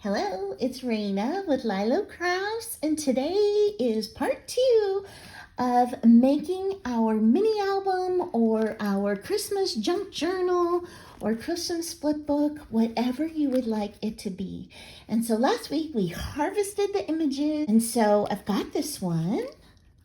Hello, it's Raina with Lylo Crafts, and today is part 2 of making our mini album or our Christmas junk journal or Christmas split book, whatever you would like it to be. And so last week we harvested the images, and so I've got this one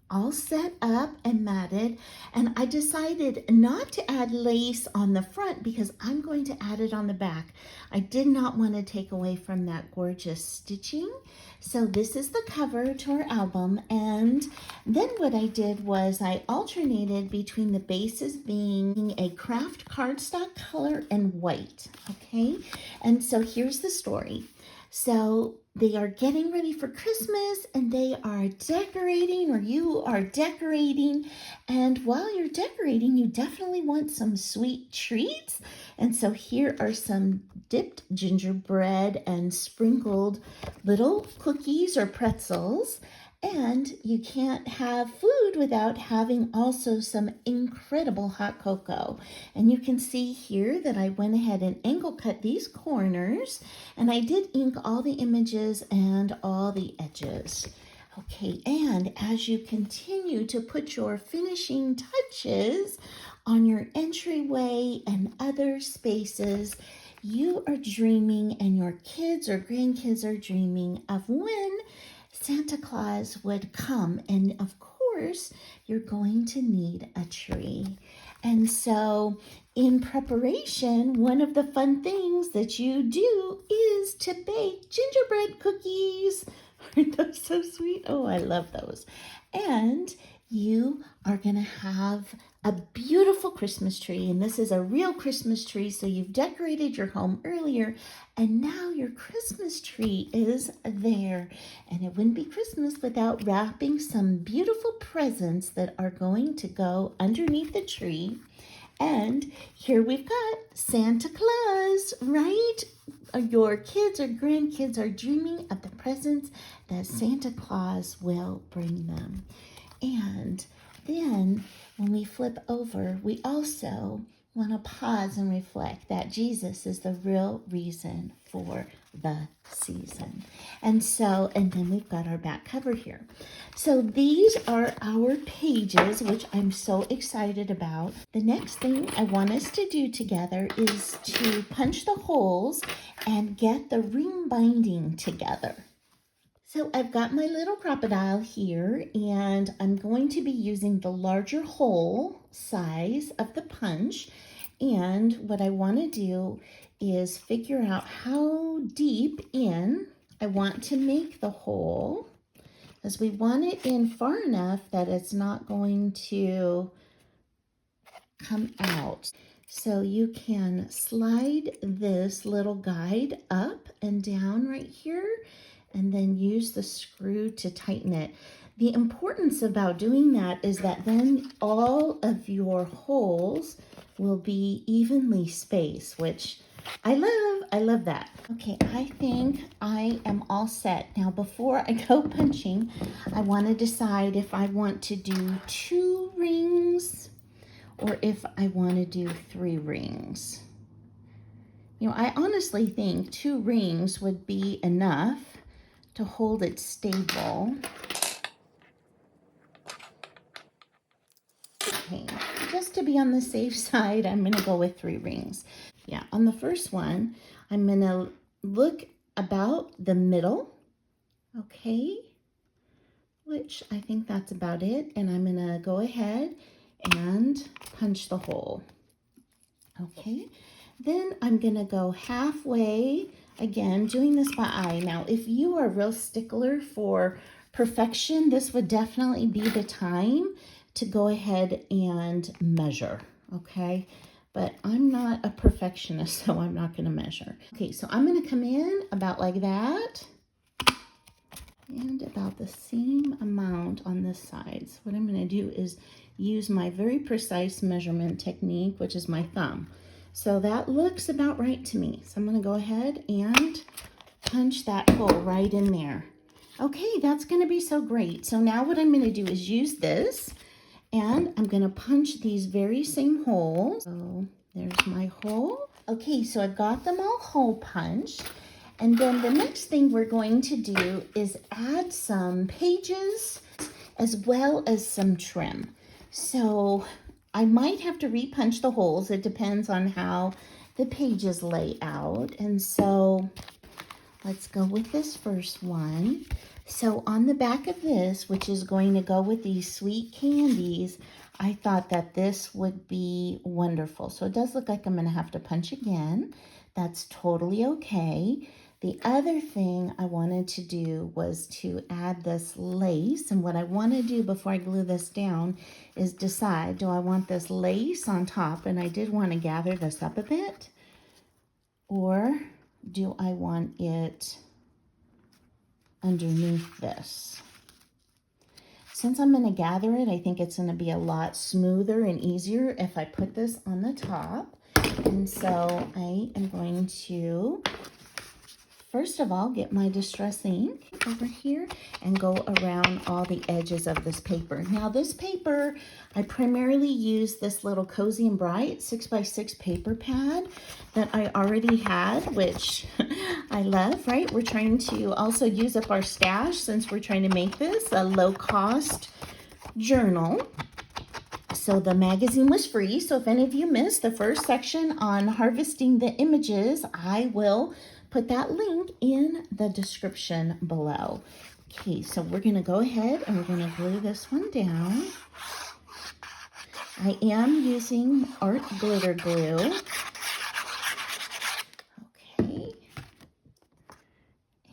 all set up and matted, and I decided not to add lace on the front because I'm going to add it on the back. I did not want to take away from that gorgeous stitching. So this is the cover to our album, and then what I did was I alternated between the bases being a craft cardstock color and white, okay? And so here's the story. So they are getting ready for Christmas and they are decorating, or you are decorating. And while you're decorating, you definitely want some sweet treats. And so here are some dipped gingerbread and sprinkled little cookies or pretzels. And you can't have food without having also some incredible hot cocoa. And you can see here that I went ahead and angle cut these corners, and I did ink all the images and all the edges. Okay, and as you continue to put your finishing touches on your entryway and other spaces, you are dreaming, and your kids or grandkids are dreaming of when Santa Claus would come. And of course, you're going to need a tree. And so in preparation, one of the fun things that you do is to bake gingerbread cookies. Aren't those so sweet? Oh, I love those. And you are going to have a beautiful Christmas tree, and this is a real Christmas tree. So you've decorated your home earlier, and now your Christmas tree is there. And it wouldn't be Christmas without wrapping some beautiful presents that are going to go underneath the tree. And here we've got Santa Claus, right? Your kids or grandkids are dreaming of the presents that Santa Claus will bring them. And then when we flip over, we also want to pause and reflect that Jesus is the real reason for the season. And then we've got our back cover here. So these are our pages, which I'm so excited about. The next thing I want us to do together is to punch the holes and get the ring binding together. So I've got my little crocodile here, and I'm going to be using the larger hole size of the punch. And what I want to do is figure out how deep in I want to make the hole, because we want it in far enough that it's not going to come out. So you can slide this little guide up and down right here, and then use the screw to tighten it. The importance about doing that is that then all of your holes will be evenly spaced, which I love that. Okay, I think I am all set. Now, before I go punching, I want to decide if I want to do 2 rings or if I want to do 3 rings. You know, I honestly think 2 rings would be enough to hold it stable. Okay, just to be on the safe side, I'm going to go with 3 rings. Yeah, on the first one, I'm going to look about the middle, okay, which I think that's about it. And I'm going to go ahead and punch the hole. Okay, then I'm going to go halfway. Again, doing this by eye. Now, if you are a real stickler for perfection, this would definitely be the time to go ahead and measure, okay? But I'm not a perfectionist, so I'm not going to measure. Okay, so I'm going to come in about like that, and about the same amount on this side. So what I'm going to do is use my very precise measurement technique, which is my thumb. So that looks about right to me. So I'm going to go ahead and punch that hole right in there. Okay, that's going to be so great. So now what I'm going to do is use this, and I'm going to punch these very same holes. So there's my hole. Okay, so I've got them all hole punched. And then the next thing we're going to do is add some pages as well as some trim. So I might have to repunch the holes. It depends on how the pages lay out. And so let's go with this first one. So on the back of this, which is going to go with these sweet candies, I thought that this would be wonderful. So it does look like I'm going to have to punch again. That's totally okay. The other thing I wanted to do was to add this lace. And what I want to do before I glue this down is decide, do I want this lace on top? And I did want to gather this up a bit. Or do I want it underneath this? Since I'm going to gather it, I think it's going to be a lot smoother and easier if I put this on the top. And so I am going to, first of all, get my distress ink over here and go around all the edges of this paper. Now this paper, I primarily use this little Cozy and Bright 6x6 paper pad that I already had, which I love, right? We're trying to also use up our stash since we're trying to make this a low-cost journal. So the magazine was free. So if any of you missed the first section on harvesting the images, I will put that link in the description below. Okay, so we're going to go ahead and we're going to glue this one down. I am using art glitter glue. Okay.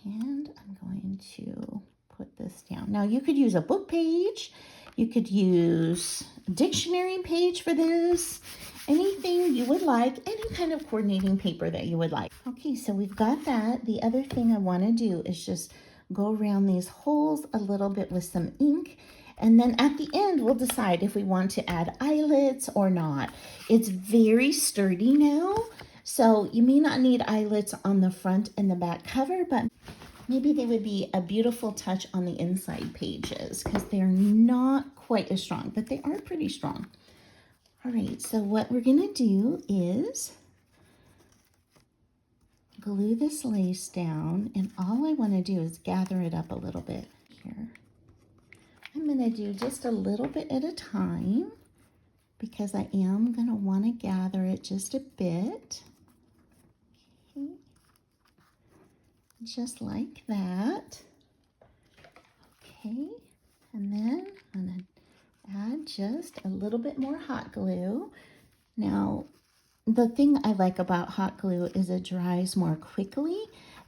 And I'm going to put this down. Now you could use a book page. You could use a dictionary page for this. Anything you would like, any kind of coordinating paper that you would like. Okay, so we've got that. The other thing I want to do is just go around these holes a little bit with some ink. And then at the end, we'll decide if we want to add eyelets or not. It's very sturdy now, so you may not need eyelets on the front and the back cover, but maybe they would be a beautiful touch on the inside pages because they're not quite as strong, but they are pretty strong. All right, so what we're going to do is glue this lace down, and all I want to do is gather it up a little bit here. I'm going to do just a little bit at a time because I am going to want to gather it just a bit. Okay. Just like that. Okay, and then I'm going to add just a little bit more hot glue. Now, the thing I like about hot glue is it dries more quickly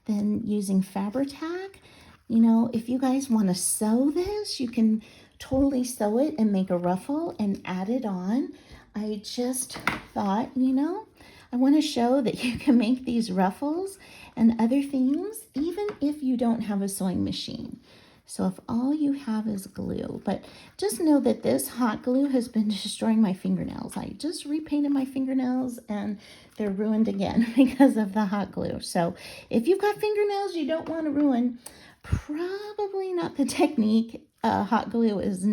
than using Fabri-Tac. You know, if you guys want to sew this, you can totally sew it and make a ruffle and add it on. I just thought, you know, I want to show that you can make these ruffles and other things even if you don't have a sewing machine. So if all you have is glue, but just know that this hot glue has been destroying my fingernails. I just repainted my fingernails and they're ruined again because of the hot glue. So if you've got fingernails you don't want to ruin, probably not the technique. Hot glue is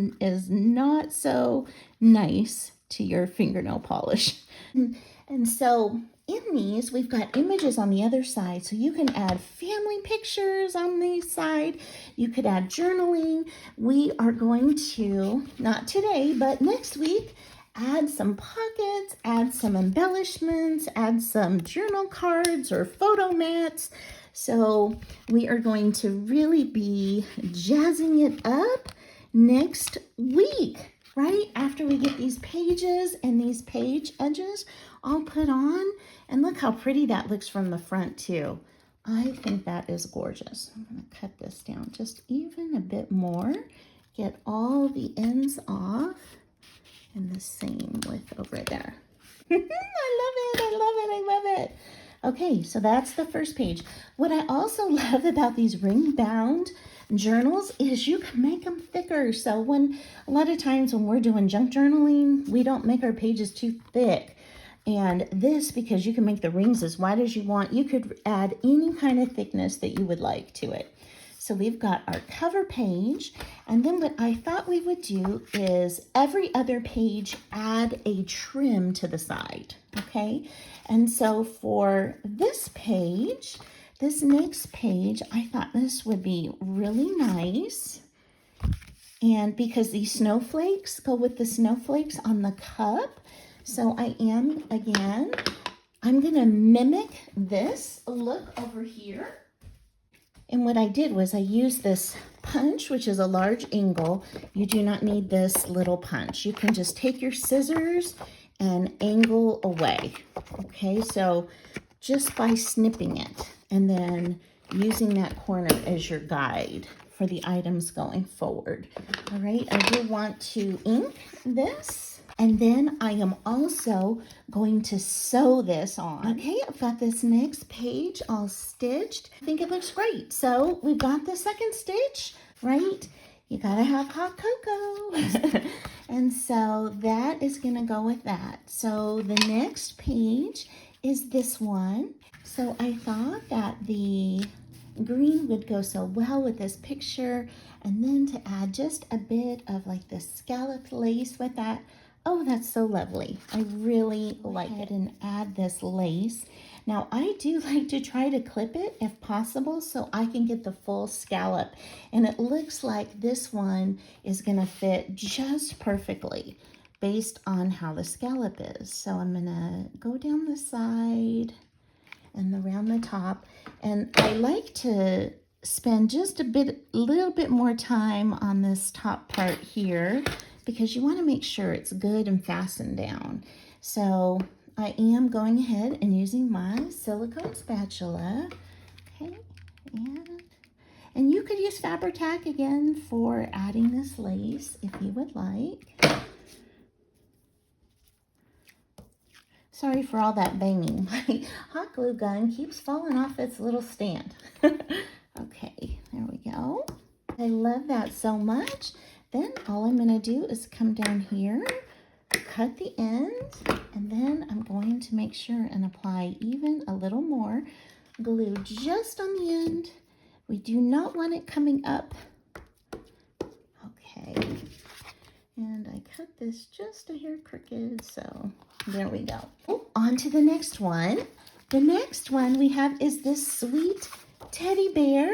not so nice to your fingernail polish. And so in these, we've got images on the other side, so you can add family pictures on the side. You could add journaling. We are going to, not today, but next week, add some pockets, add some embellishments, add some journal cards or photo mats. So we are going to really be jazzing it up next week, right? After we get these pages and these page edges all put on. And look how pretty that looks from the front too. I think that is gorgeous. I'm going to cut this down just even a bit more. Get all the ends off. And the same with over there. I love it. I love it. I love it. Okay, so that's the first page. What I also love about these ring bound journals is you can make them thicker. So when a lot of times when we're doing junk journaling, we don't make our pages too thick. And this, because you can make the rings as wide as you want, you could add any kind of thickness that you would like to it. So we've got our cover page, and then what I thought we would do is every other page add a trim to the side, okay? And so for this page, this next page, I thought this would be really nice. And because these snowflakes go with the snowflakes on the cup, so I'm gonna mimic this look over here. And what I did was I used this punch, which is a large angle. You do not need this little punch. You can just take your scissors and angle away. Okay, so just by snipping it and then using that corner as your guide for the items going forward. All right, I do want to ink this. And then I am also going to sew this on. Okay, I've got this next page all stitched. I think it looks great. So we've got the second stitch, right? You gotta have hot cocoa. And so that is gonna go with that. So the next page is this one. So I thought that the green would go so well with this picture, and then to add just a bit of like the scalloped lace with that. Oh, that's so lovely. I really like it. And add this lace. Now, I do like to try to clip it if possible so I can get the full scallop. And it looks like this one is gonna fit just perfectly based on how the scallop is. So I'm gonna go down the side and around the top. And I like to spend just a little bit more time on this top part here, because you want to make sure it's good and fastened down. So I am going ahead and using my silicone spatula. Okay, and you could use Fabri-Tac again for adding this lace if you would like. Sorry for all that banging. My hot glue gun keeps falling off its little stand. Okay, there we go. I love that so much. Then all I'm gonna do is come down here, cut the end, and then I'm going to make sure and apply even a little more glue just on the end. We do not want it coming up. Okay, and I cut this just a hair crooked, so there we go. Oh, on to the next one. The next one we have is this sweet teddy bear.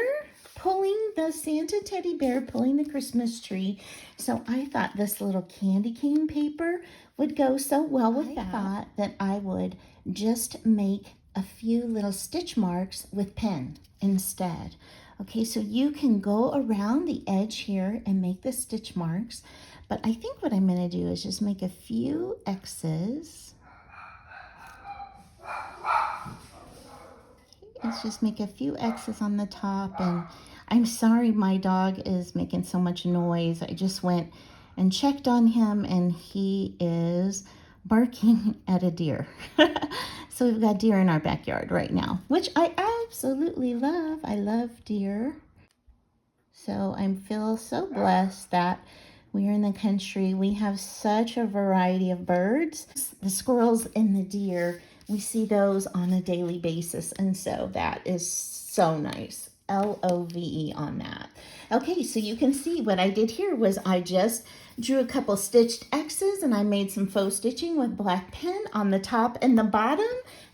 Pulling the Santa teddy bear, pulling the Christmas tree. So I thought this little candy cane paper would go so well with that. I thought that I would just make a few little stitch marks with pen instead. Okay, so you can go around the edge here and make the stitch marks, but I think what I'm gonna do is just make a few X's. Let's just make a few X's on the top. And I'm sorry my dog is making so much noise. I just went and checked on him and he is barking at a deer. So we've got deer in our backyard right now, which I absolutely love. I love deer. So I feel so blessed that we are in the country. We have such a variety of birds. The squirrels and the deer, we see those on a daily basis, and so that is so nice. Love on that. Okay, so you can see what I did here was I just drew a couple stitched X's and I made some faux stitching with black pen on the top and the bottom,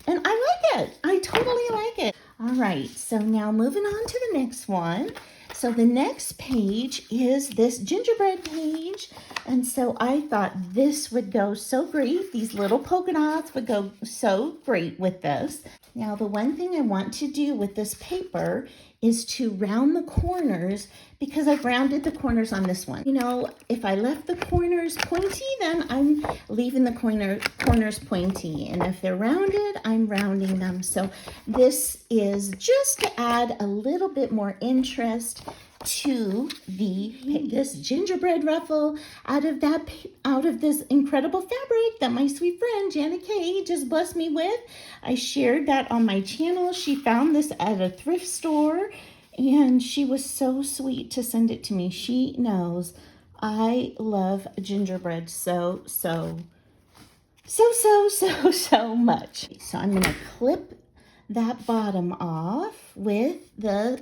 and I like it. I totally like it. All right, so now moving on to the next one. So the next page is this gingerbread page. And so I thought this would go so great. These little polka dots would go so great with this. Now, the one thing I want to do with this paper is to round the corners, because I've rounded the corners on this one. You know, if I left the corners pointy, then I'm leaving the corners pointy. And if they're rounded, I'm rounding them. So this is just to add a little bit more interest to this gingerbread ruffle out of this incredible fabric that my sweet friend JanetKay just blessed me with. I shared that on my channel. She found this at a thrift store and she was so sweet to send it to me. She knows I love gingerbread so much. So I'm gonna clip that bottom off with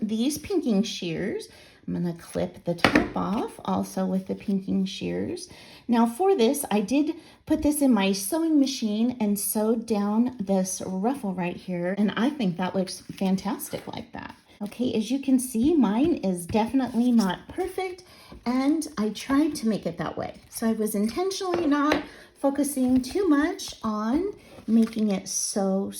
these pinking shears. I'm going to clip the top off also with the pinking shears. Now for this, I did put this in my sewing machine and sewed down this ruffle right here. And I think that looks fantastic like that. Okay, as you can see, mine is definitely not perfect, and I tried to make it that way. So I was intentionally not focusing too much on making it so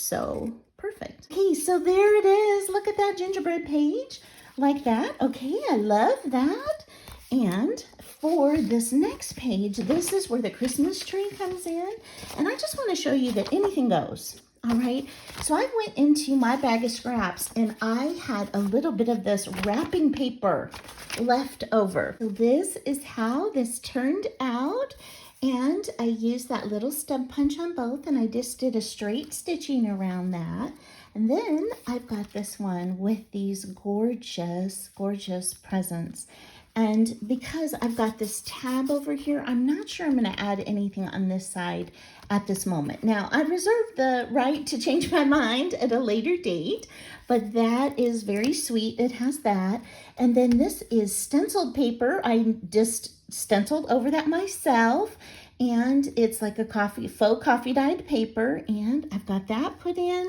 perfect. Okay, so there it is. Look at that gingerbread page like that. Okay, I love that. And for this next page, this is where the Christmas tree comes in. And I just want to show you that anything goes. All right, so I went into my bag of scraps and I had a little bit of this wrapping paper left over. So this is how this turned out. And I used that little stub punch on both, and I just did a straight stitching around that. And then I've got this one with these gorgeous presents. And because I've got this tab over here, I'm not sure I'm going to add anything on this side at this moment. Now, I reserve the right to change my mind at a later date, but that is very sweet. It has that. And then this is stenciled paper. I just stenciled over that myself, and it's like a faux coffee dyed paper, and I've got that put in.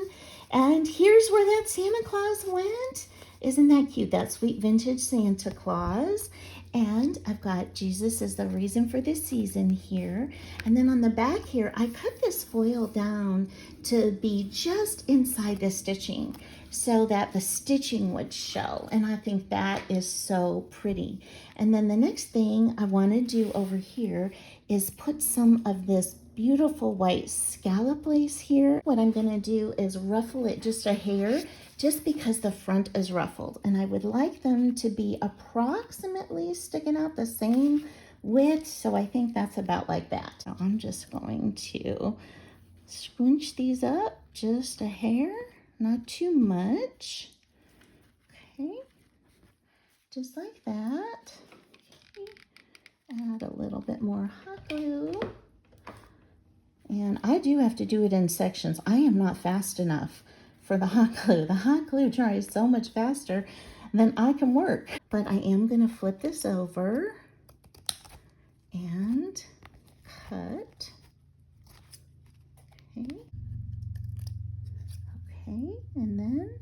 And here's where that Santa Claus went. Isn't that cute? That sweet vintage Santa Claus. And I've got Jesus is the reason for this season here. And then on the back here, I cut this foil down to be just inside the stitching so that the stitching would show. And I think that is so pretty. And then the next thing I want to do over here is put some of this beautiful white scallop lace here. What I'm going to do is ruffle it just a hair, just because the front is ruffled, and I would like them to be approximately sticking out the same width, so I think that's about like that. So I'm just going to scrunch these up just a hair, not too much. Okay, just like that. Okay. Add a little bit more hot glue. And I do have to do it in sections. I am not fast enough for the hot glue. The hot glue dries so much faster than I can work. But I am going to flip this over and cut. Okay. Okay, and then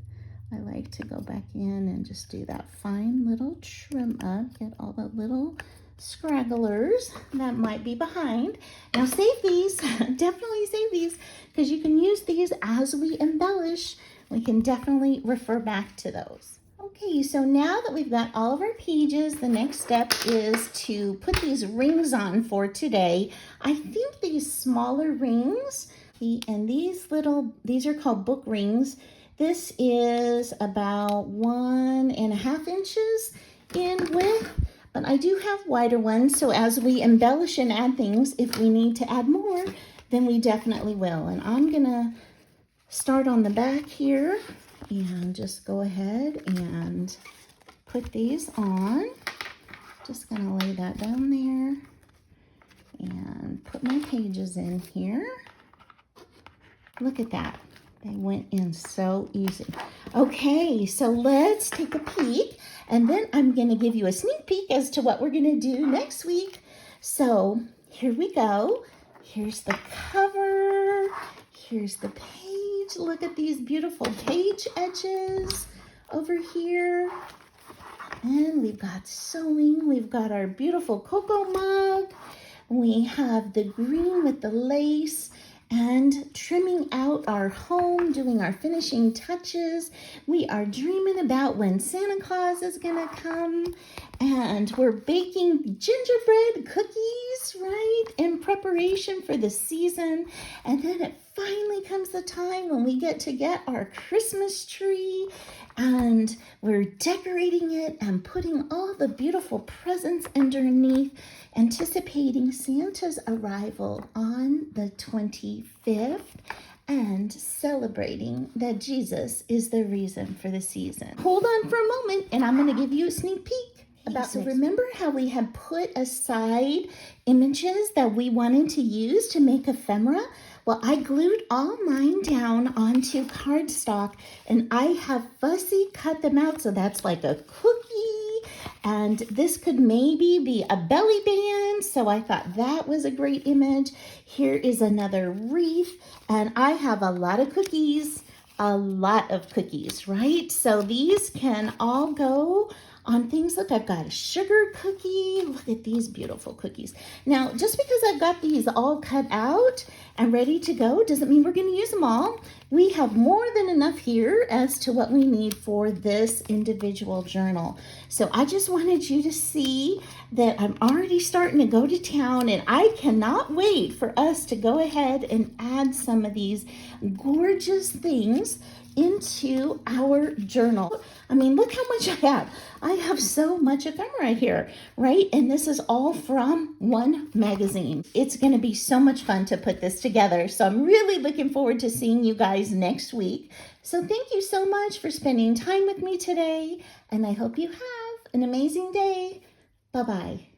I like to go back in and just do that fine little trim up, get all the little scragglers that might be behind. Now save these, definitely save these, because you can use these as we embellish. We can definitely refer back to those. Okay, so now that we've got all of our pages, the next step is to put these rings on for today. I think these smaller rings, and these are called book rings. This is about 1.5 inches in width. But I do have wider ones, so as we embellish and add things, if we need to add more, then we definitely will. And I'm gonna start on the back here and just go ahead and put these on. Just gonna lay that down there and put my pages in here. Look at that. They went in so easy. Okay, so let's take a peek, and then I'm going to give you a sneak peek as to what we're going to do next week. So here we go. Here's the cover. Here's the page. Look at these beautiful page edges over here. And we've got sewing. We've got our beautiful cocoa mug. We have the green with the lace, and trimming out our home, doing our finishing touches. We are dreaming about when Santa Claus is gonna come, and we're baking gingerbread cookies, right, in preparation for the season. And then it finally comes the time when we get to get our Christmas tree, and we're decorating it and putting all the beautiful presents underneath, anticipating Santa's arrival on the 25th and celebrating that Jesus is the reason for the season. Hold on for a moment, and I'm going to give you a sneak peek. So remember how we had put aside images that we wanted to use to make ephemera? Well, I glued all mine down onto cardstock, and I have fussy cut them out. So that's like a cookie And this could maybe be a belly band, so I thought that was a great image. Here is another wreath, and I have a lot of cookies, right? So these can all go on things. Look, I've got a sugar cookie. Look at these beautiful cookies. Now, just because I've got these all cut out and ready to go doesn't mean we're going to use them all. We have more than enough here as to what we need for this individual journal. So I just wanted you to see that I'm already starting to go to town, and I cannot wait for us to go ahead and add some of these gorgeous things into our journal. I mean, look how much I have. I have so much ephemera here, right? And this is all from one magazine. It's going to be so much fun to put this together. So I'm really looking forward to seeing you guys next week. So thank you so much for spending time with me today. And I hope you have an amazing day. Bye-bye.